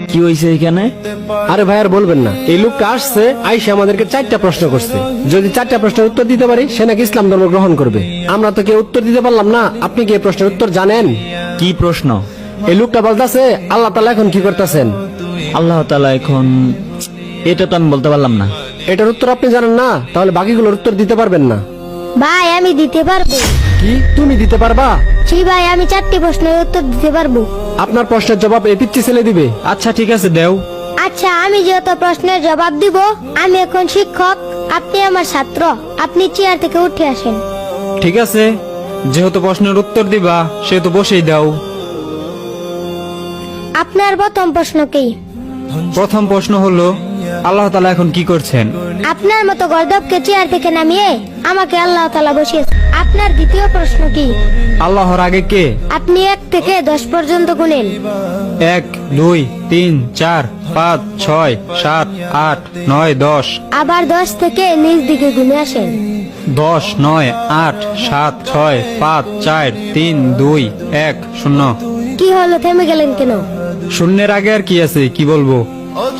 কি হয়েছে এখানে? আরে ভাই আর বলবেন না, এই লোকটা আসছে, আইসা আমাদেরকে 4টা প্রশ্ন করছে। যদি 4টা প্রশ্নের উত্তর দিতে পারি সে নাকি ইসলাম ধর্ম গ্রহণ করবে। আমরা তো কেউ উত্তর দিতে পারলাম না। আপনি কি এই প্রশ্নের উত্তর জানেন? কি প্রশ্ন? এই লোকটা বলতেছে আল্লাহ তাআলা এখন কি করতেছেন। আল্লাহ তাআলা এখন, এটা তো আমি বলতে পারলাম না। এটার উত্তর আপনি জানেন না, তাহলে বাকিগুলোর উত্তর দিতে পারবেন না। ভাই আমি দিতে পারবো। কি তুমি দিতে পারবা? জি ভাই, আমি 4টি প্রশ্নের উত্তর দিতে পারবো। আপনার প্রশ্নের জবাব এই পিচ্চি ছেলে দিবে। আচ্ছা ঠিক আছে, দেও। আচ্ছা, আমি যেহেতু প্রশ্নের জবাব দিব, আমি এখন শিক্ষক, আপনি আমার ছাত্র, আপনি চেয়ার থেকে উঠে আসেন। ঠিক আছে, যেহেতু প্রশ্নের উত্তর দিবা সেহেতু বসেই দাও। আপনার প্রথম প্রশ্ন কি? প্রথম প্রশ্ন হলো, আল্লাহ তাআলা এখন কি করছেন? আপনার মতো গর্দবকে চেয়ার থেকে নামিয়ে আমাকে আল্লাহ তাআলা বসিয়েছে। আপনার দ্বিতীয় প্রশ্ন কি? আল্লাহর আগে কে? আপনি 1 থেকে 10 পর্যন্ত গুনেন। 1 2 3 4 5 6 7 8 9 10। আবার 10 থেকে নিচ দিকে গুনে আসেন। 10 9 8 7 6 5 4 3 2 1 0। কি হলো, থেমে গেলেন কেন? শূন্যের আগে আর কি আছে, কি বলবো?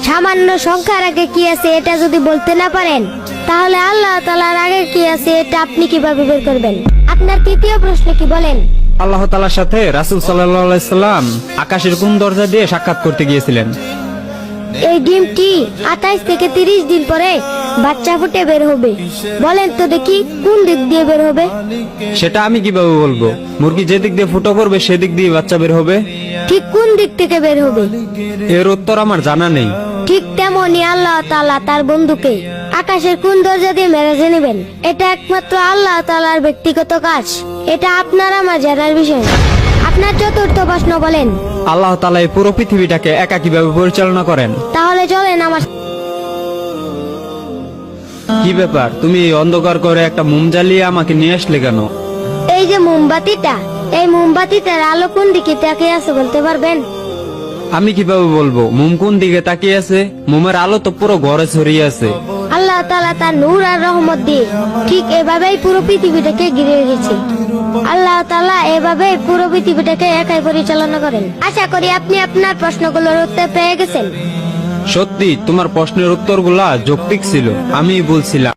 সামান্য সংখ্যার আগে কি আছে এটা যদি বলতে না পারেন, তাহলে আল্লাহ তাআলার আগে কি আছে এটা আপনি কিভাবে বের করবেন? আপনার তৃতীয় প্রশ্ন কি বলেন? আল্লাহ তাআলার সাথে রাসূল সাল্লাল্লাহু আলাইহি সাল্লাম আকাশের কোন দরজা দিয়ে সাক্ষাৎ করতে গিয়েছিলেন? এই ডিমটি 28 থেকে 30 দিন পরে বাচ্চা ফুটে বের হবে। বলেন তো দেখি কোন দিক দিয়ে বের হবে? সেটা আমি কিভাবে বলবো? মুরগি যে দিক দিয়ে ফুটো করবে সেদিক দিয়ে বাচ্চা বের হবে। ঠিক কোন দিক থেকে বের হবে? এর উত্তর আমার জানা নেই। ঠিক তেমনি আল্লাহ তাআলা তার বন্ধুকে আকাশের কোন দরজা দিয়ে মেরাজে নেবেন, এটা একমাত্র আল্লাহ তাআলার ব্যক্তিগত কাজ। এটা আপনার আমার জানার বিষয় না। আপনার চতুর্থ প্রশ্ন বলেন। আল্লাহ তাআলা এই পুরো পৃথিবীটাকে একা কিভাবে পরিচালনা করেন? তাহলে চলেন আমার। কি ব্যাপার, তুমি এই অন্ধকার করে একটা মোম জ্বালিয়ে আমাকে নিয়ে আসলে কেন? এই যে মোমবাতিটা, এই মোমবাতিটার আলো কোন দিকে তাকিয়ে আছে বলতে পারবেন? আমি কিভাবে বলবো মোম কোন দিকে তাকিয়ে আছে? মোমের আলো তো পুরো ঘরে ছড়িয়ে আছে। আল্লাহ তাআলা তার নূর আর রহমত দিয়ে ঠিক এভাবেই পুরো পৃথিবীটাকে ঘিরে রেখেছে। আল্লাহ তাআলা এভাবেই পুরো পৃথিবীটাকে একাই পরিচালনা করেন। আশা করি আপনি আপনার প্রশ্নগুলোর উত্তর পেয়ে গেছেন। সত্যি তোমার প্রশ্নের উত্তরগুলা যৌক্তিক ছিল, আমি বলছিলাম।